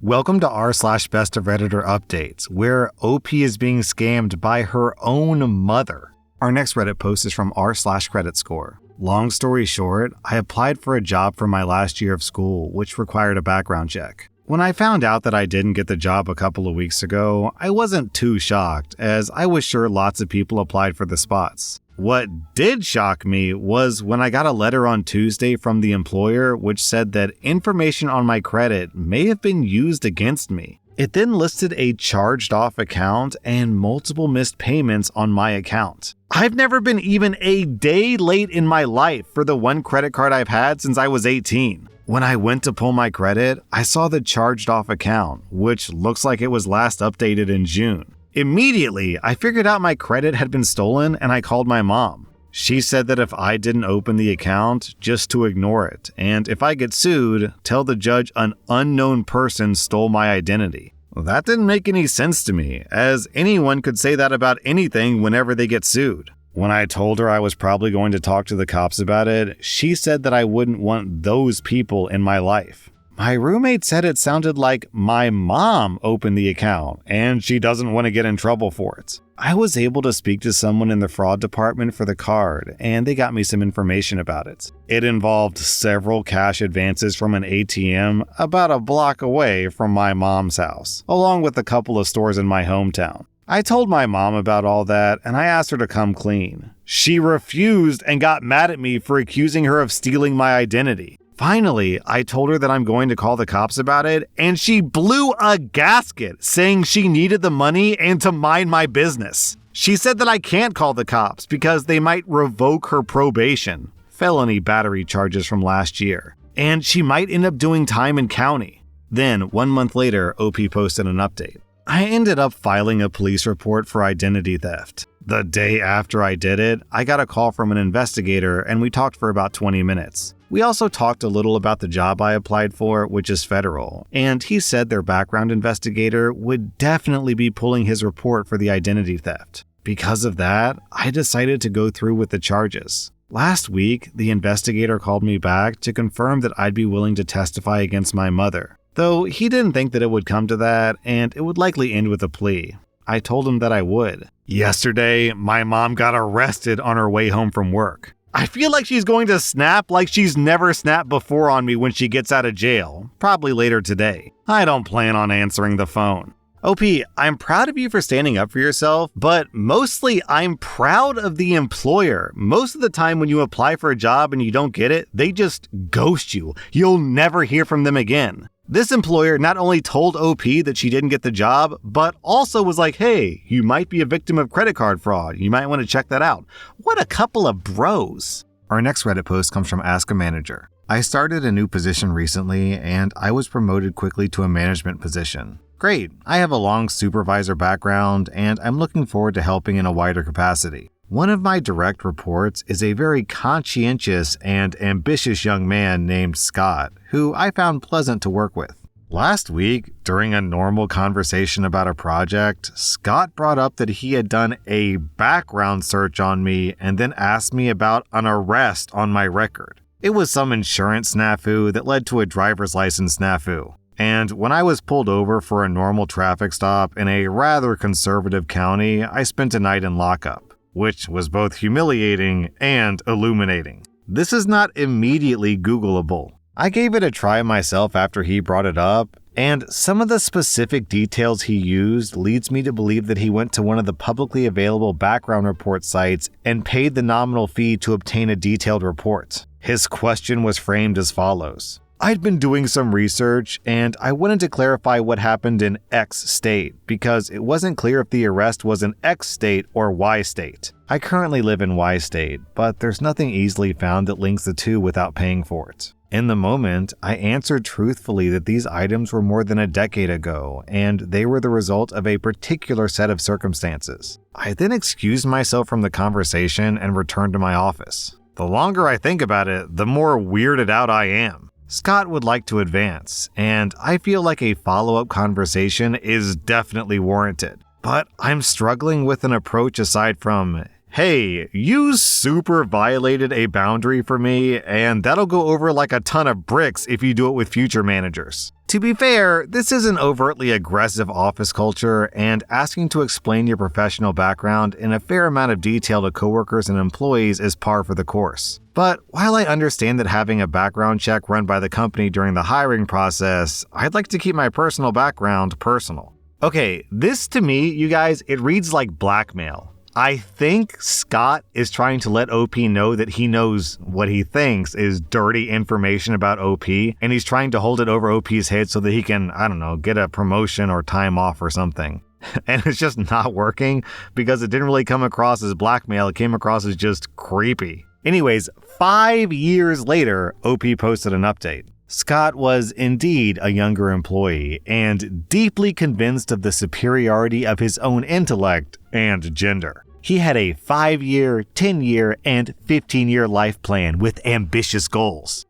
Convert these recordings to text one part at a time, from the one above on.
Welcome to r/Bestof Redditor Updates, where OP is being scammed by her own mother. Our next Reddit post is from r/Credit Score. Long story short, I applied for a job for my last year of school, which required a background check. When I found out that I didn't get the job a couple of weeks ago, I wasn't too shocked, as I was sure lots of people applied for the spots. What did shock me was when I got a letter on Tuesday from the employer which said that information on my credit may have been used against me. It then listed a charged off account and multiple missed payments on my account. I've never been even a day late in my life for the one credit card I've had since I was 18. When I went to pull my credit, I saw the charged off account, which looks like it was last updated in June. Immediately, I figured out my credit had been stolen and I called my mom. She said that if I didn't open the account, just to ignore it, and if I get sued, tell the judge an unknown person stole my identity. Well, that didn't make any sense to me, as anyone could say that about anything whenever they get sued. When I told her I was probably going to talk to the cops about it, she said that I wouldn't want those people in my life. My roommate said it sounded like my mom opened the account, and she doesn't want to get in trouble for it. I was able to speak to someone in the fraud department for the card, and they got me some information about it. It involved several cash advances from an ATM about a block away from my mom's house, along with a couple of stores in my hometown. I told my mom about all that, and I asked her to come clean. She refused and got mad at me for accusing her of stealing my identity. Finally, I told her that I'm going to call the cops about it, and she blew a gasket saying she needed the money and to mind my business. She said that I can't call the cops because they might revoke her probation, felony battery charges from last year, and she might end up doing time in county. Then, 1 month later, OP posted an update. I ended up filing a police report for identity theft. The day after I did it, I got a call from an investigator and we talked for about 20 minutes. We also talked a little about the job I applied for, which is federal, and he said their background investigator would definitely be pulling his report for the identity theft. Because of that, I decided to go through with the charges. Last week, the investigator called me back to confirm that I'd be willing to testify against my mother, though he didn't think that it would come to that and it would likely end with a plea. I told him that I would. Yesterday, my mom got arrested on her way home from work. I feel like she's going to snap like she's never snapped before on me when she gets out of jail, probably later today. I don't plan on answering the phone. OP, I'm proud of you for standing up for yourself, but mostly I'm proud of the employer. Most of the time when you apply for a job and you don't get it, they just ghost you. You'll never hear from them again. This employer not only told OP that she didn't get the job, but also was like, hey, you might be a victim of credit card fraud. You might want to check that out. What a couple of bros. Our next Reddit post comes from Ask a Manager. I started a new position recently, and I was promoted quickly to a management position. Great, I have a long supervisor background, and I'm looking forward to helping in a wider capacity. One of my direct reports is a very conscientious and ambitious young man named Scott, who I found pleasant to work with. Last week, during a normal conversation about a project, Scott brought up that he had done a background search on me and then asked me about an arrest on my record. It was some insurance snafu that led to a driver's license snafu. And when I was pulled over for a normal traffic stop in a rather conservative county, I spent a night in lockup, which was both humiliating and illuminating. This is not immediately Googleable. I gave it a try myself after he brought it up, and some of the specific details he used leads me to believe that he went to one of the publicly available background report sites and paid the nominal fee to obtain a detailed report. His question was framed as follows. I'd been doing some research, and I wanted to clarify what happened in X state, because it wasn't clear if the arrest was in X state or Y state. I currently live in Y state, but there's nothing easily found that links the two without paying for it. In the moment, I answered truthfully that these items were more than a decade ago, and they were the result of a particular set of circumstances. I then excused myself from the conversation and returned to my office. The longer I think about it, the more weirded out I am. Scott would like to advance, and I feel like a follow-up conversation is definitely warranted. But I'm struggling with an approach aside from, hey, you super violated a boundary for me, and that'll go over like a ton of bricks if you do it with future managers. To be fair, this is an overtly aggressive office culture, and asking to explain your professional background in a fair amount of detail to coworkers and employees is par for the course. But while I understand that having a background check run by the company during the hiring process, I'd like to keep my personal background personal. Okay, this to me, you guys, it reads like blackmail. I think Scott is trying to let OP know that he knows what he thinks is dirty information about OP, and he's trying to hold it over OP's head so that he can, get a promotion or time off or something. And it's just not working because it didn't really come across as blackmail, it came across as just creepy. Anyways, 5 years later, OP posted an update. Scott was indeed a younger employee and deeply convinced of the superiority of his own intellect and gender. He had a 5-year, 10-year, and 15-year life plan with ambitious goals.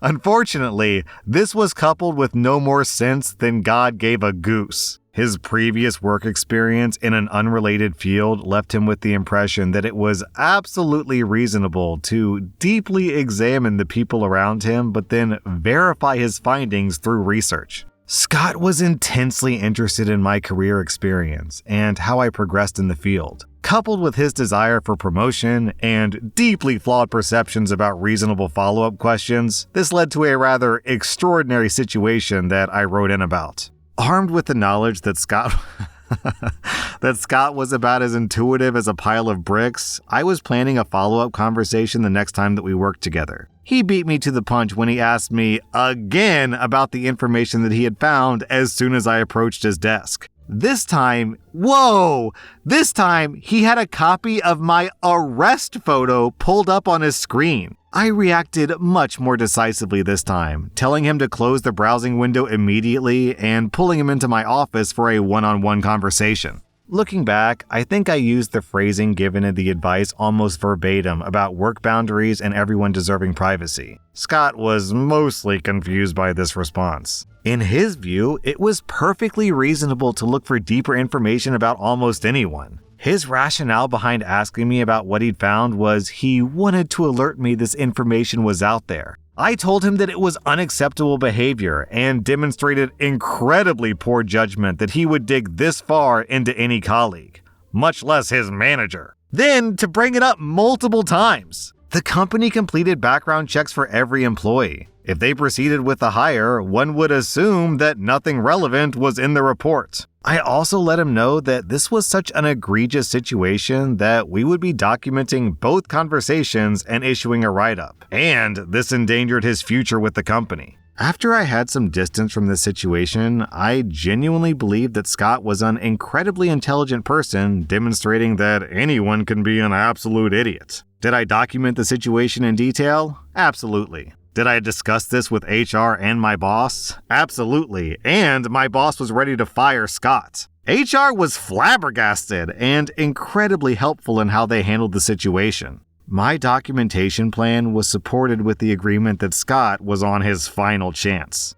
Unfortunately, this was coupled with no more sense than God gave a goose. His previous work experience in an unrelated field left him with the impression that it was absolutely reasonable to deeply examine the people around him, but then verify his findings through research. Scott was intensely interested in my career experience and how I progressed in the field. Coupled with his desire for promotion and deeply flawed perceptions about reasonable follow-up questions, this led to a rather extraordinary situation that I wrote in about. Armed with the knowledge that Scott was about as intuitive as a pile of bricks, I was planning a follow-up conversation the next time that we worked together. He beat me to the punch when he asked me again about the information that he had found as soon as I approached his desk. This time he had a copy of my arrest photo pulled up on his screen. I reacted much more decisively this time, telling him to close the browsing window immediately and pulling him into my office for a one-on-one conversation. Looking back, I think I used the phrasing given in the advice almost verbatim about work boundaries and everyone deserving privacy. Scott was mostly confused by this response. In his view, it was perfectly reasonable to look for deeper information about almost anyone. His rationale behind asking me about what he'd found was he wanted to alert me this information was out there. I told him that it was unacceptable behavior and demonstrated incredibly poor judgment that he would dig this far into any colleague, much less his manager. Then, to bring it up multiple times, the company completed background checks for every employee. If they proceeded with the hire, one would assume that nothing relevant was in the report. I also let him know that this was such an egregious situation that we would be documenting both conversations and issuing a write-up, and this endangered his future with the company. After I had some distance from this situation, I genuinely believed that Scott was an incredibly intelligent person, demonstrating that anyone can be an absolute idiot. Did I document the situation in detail? Absolutely. Did I discuss this with HR and my boss? Absolutely, and my boss was ready to fire Scott. HR was flabbergasted and incredibly helpful in how they handled the situation. My documentation plan was supported with the agreement that Scott was on his final chance.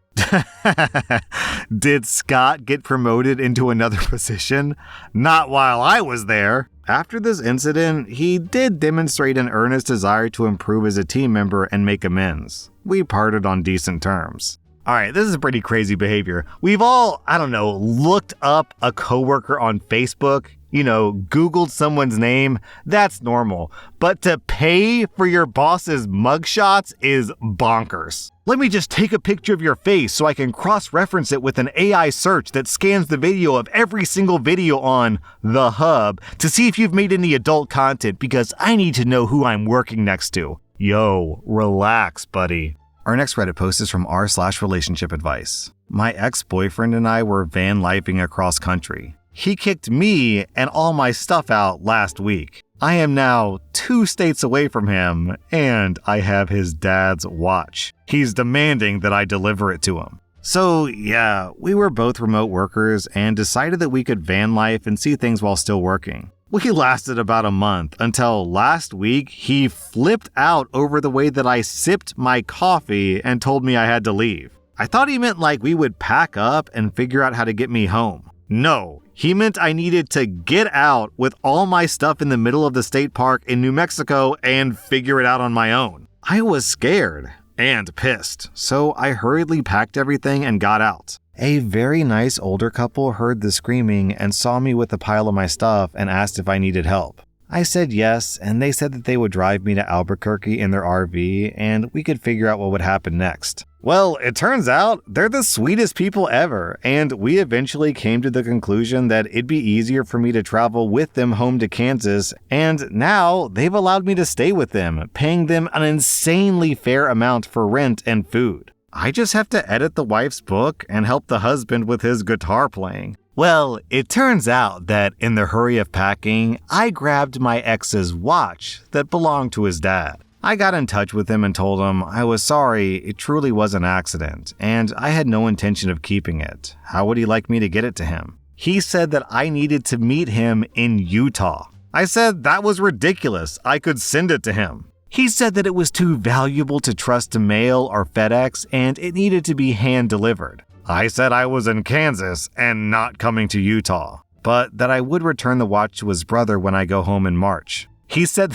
Did Scott get promoted into another position? Not while I was there. After this incident, he did demonstrate an earnest desire to improve as a team member and make amends. We parted on decent terms. Alright, this is pretty crazy behavior. We've all, looked up a coworker on Facebook, Googled someone's name. That's normal. But to pay for your boss's mugshots is bonkers. Let me just take a picture of your face so I can cross-reference it with an AI search that scans the video of every single video on the hub to see if you've made any adult content because I need to know who I'm working next to. Yo, relax, buddy. Our next Reddit post is from r/relationship advice. My ex-boyfriend and I were van lifing across country. He kicked me and all my stuff out last week. I am now 2 states away from him, and I have his dad's watch. He's demanding that I deliver it to him. So yeah, we were both remote workers and decided that we could van life and see things while still working. We lasted about a month until last week he flipped out over the way that I sipped my coffee and told me I had to leave. I thought he meant like we would pack up and figure out how to get me home. No, he meant I needed to get out with all my stuff in the middle of the state park in New Mexico and figure it out on my own. I was scared and pissed, so I hurriedly packed everything and got out. A very nice older couple heard the screaming and saw me with a pile of my stuff and asked if I needed help. I said yes, and they said that they would drive me to Albuquerque in their RV and we could figure out what would happen next. Well, it turns out they're the sweetest people ever, and we eventually came to the conclusion that it'd be easier for me to travel with them home to Kansas, and now they've allowed me to stay with them, paying them an insanely fair amount for rent and food. I just have to edit the wife's book and help the husband with his guitar playing. Well, it turns out that in the hurry of packing, I grabbed my ex's watch that belonged to his dad. I got in touch with him and told him I was sorry, it truly was an accident, and I had no intention of keeping it. How would he like me to get it to him? He said that I needed to meet him in Utah. I said that was ridiculous, I could send it to him. He said that it was too valuable to trust to mail or FedEx and it needed to be hand-delivered. I said I was in Kansas and not coming to Utah, but that I would return the watch to his brother when I go home in March. He said,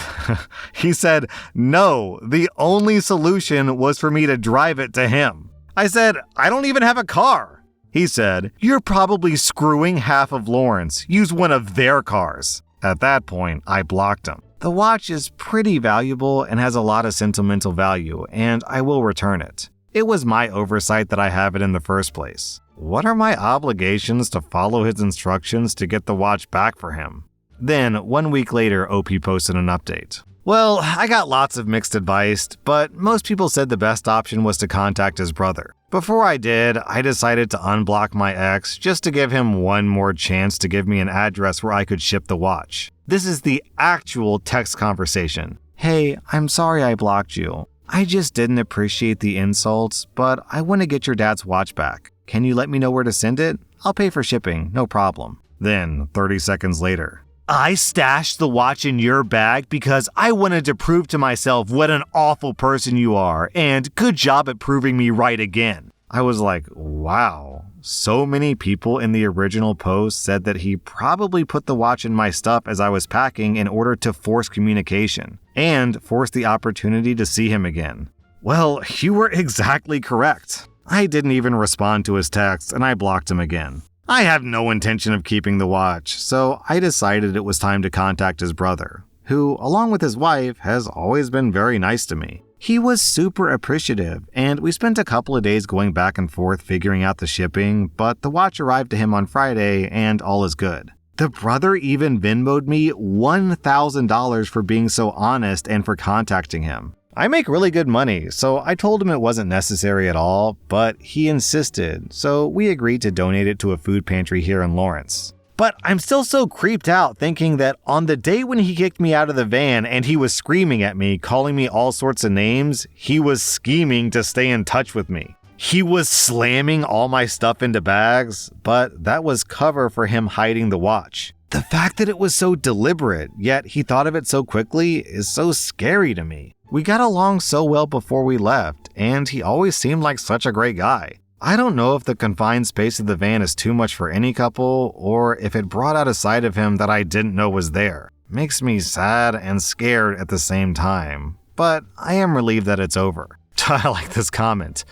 no, the only solution was for me to drive it to him. I said, I don't even have a car. He said, you're probably screwing half of Lawrence. Use one of their cars. At that point, I blocked him. The watch is pretty valuable and has a lot of sentimental value, and I will return it. It was my oversight that I have it in the first place. What are my obligations to follow his instructions to get the watch back for him? Then, 1 week later, OP posted an update. Well, I got lots of mixed advice, but most people said the best option was to contact his brother. Before I did, I decided to unblock my ex just to give him one more chance to give me an address where I could ship the watch. This is the actual text conversation. Hey, I'm sorry I blocked you. I just didn't appreciate the insults, but I want to get your dad's watch back. Can you let me know where to send it? I'll pay for shipping, no problem. Then, 30 seconds later, I stashed the watch in your bag because I wanted to prove to myself what an awful person you are, and good job at proving me right again. I was like, wow. So many people in the original post said that he probably put the watch in my stuff as I was packing in order to force communication and force the opportunity to see him again. Well, you were exactly correct. I didn't even respond to his text and I blocked him again. I have no intention of keeping the watch, so I decided it was time to contact his brother, who, along with his wife, has always been very nice to me. He was super appreciative, and we spent a couple of days going back and forth figuring out the shipping, but the watch arrived to him on Friday and all is good. The brother even Venmo'd me $1,000 for being so honest and for contacting him. I make really good money, so I told him it wasn't necessary at all, but he insisted, so we agreed to donate it to a food pantry here in Lawrence. But I'm still so creeped out thinking that on the day when he kicked me out of the van and he was screaming at me, calling me all sorts of names, he was scheming to stay in touch with me. He was slamming all my stuff into bags, but that was cover for him hiding the watch. The fact that it was so deliberate, yet he thought of it so quickly, is so scary to me. We got along so well before we left, and he always seemed like such a great guy. I don't know if the confined space of the van is too much for any couple, or if it brought out a side of him that I didn't know was there. Makes me sad and scared at the same time, but I am relieved that it's over. I like this comment.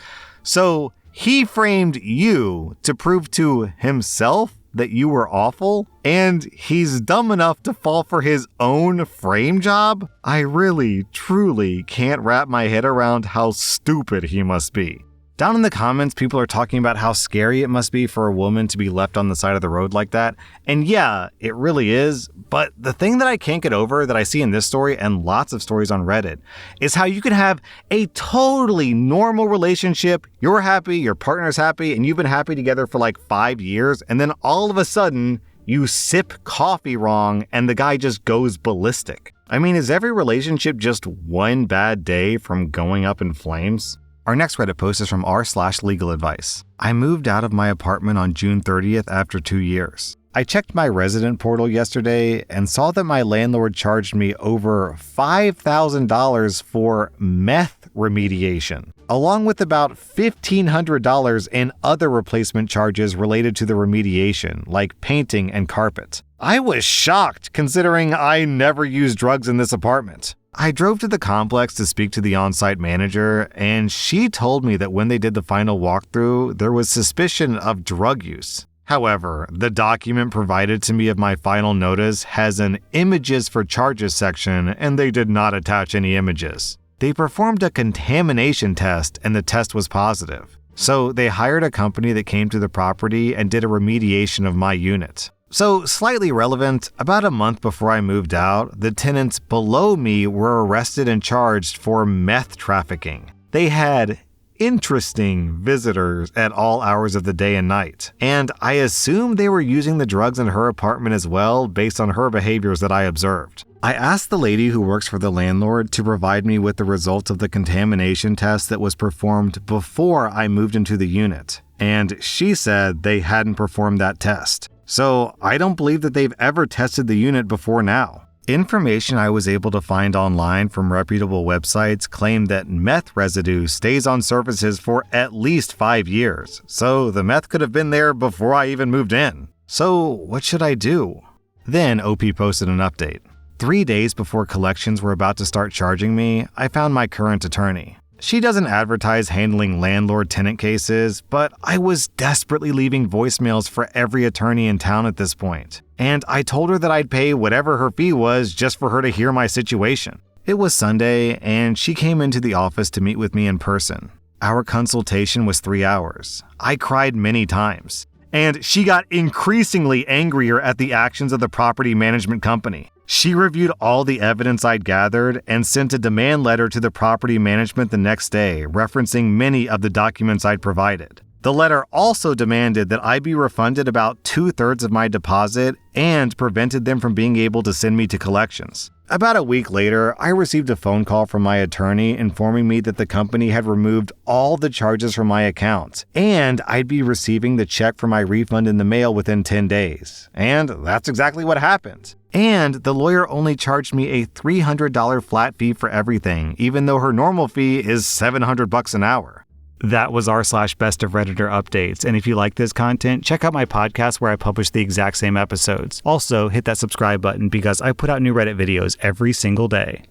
So, he framed you to prove to himself that you were awful, and he's dumb enough to fall for his own frame job? I really, truly can't wrap my head around how stupid he must be. Down in the comments, people are talking about how scary it must be for a woman to be left on the side of the road like that. And yeah, it really is. But the thing that I can't get over that I see in this story and lots of stories on Reddit is how you can have a totally normal relationship. You're happy, your partner's happy, and you've been happy together for like 5 years. And then all of a sudden, you sip coffee wrong and the guy just goes ballistic. I mean, is every relationship just one bad day from going up in flames? Our next Reddit post is from rSlash advice. I moved out of my apartment on June 30th after 2 years. I checked my resident portal yesterday and saw that my landlord charged me over $5,000 for meth remediation, along with about $1,500 in other replacement charges related to the remediation, like painting and carpet. I was shocked considering I never used drugs in this apartment. I drove to the complex to speak to the on-site manager, and she told me that when they did the final walkthrough, there was suspicion of drug use. However, the document provided to me of my final notice has an images for charges section, and they did not attach any images. They performed a contamination test, and the test was positive. So they hired a company that came to the property and did a remediation of my unit. So, slightly relevant, about a month before I moved out, the tenants below me were arrested and charged for meth trafficking. They had interesting visitors at all hours of the day and night, and I assume they were using the drugs in her apartment as well based on her behaviors that I observed. I asked the lady who works for the landlord to provide me with the results of the contamination test that was performed before I moved into the unit, and she said they hadn't performed that test. So I don't believe that they've ever tested the unit before now. Information I was able to find online from reputable websites claimed that meth residue stays on surfaces for at least 5 years, so the meth could have been there before I even moved in. So what should I do? Then OP posted an update. 3 days before collections were about to start charging me, I found my current attorney. She doesn't advertise handling landlord-tenant cases, but I was desperately leaving voicemails for every attorney in town at this point. And I told her that I'd pay whatever her fee was just for her to hear my situation. It was Sunday, and she came into the office to meet with me in person. Our consultation was 3 hours. I cried many times. And she got increasingly angrier at the actions of the property management company. She reviewed all the evidence I'd gathered and sent a demand letter to the property management the next day, referencing many of the documents I'd provided. The letter also demanded that I be refunded about 2/3 of my deposit and prevented them from being able to send me to collections. About a week later, I received a phone call from my attorney informing me that the company had removed all the charges from my account, and I'd be receiving the check for my refund in the mail within 10 days. And that's exactly what happened. And the lawyer only charged me a $300 flat fee for everything, even though her normal fee is $700 an hour. That was r/Bestof Redditor updates, and if you like this content, check out my podcast where I publish the exact same episodes. Also, hit that subscribe button because I put out new Reddit videos every single day.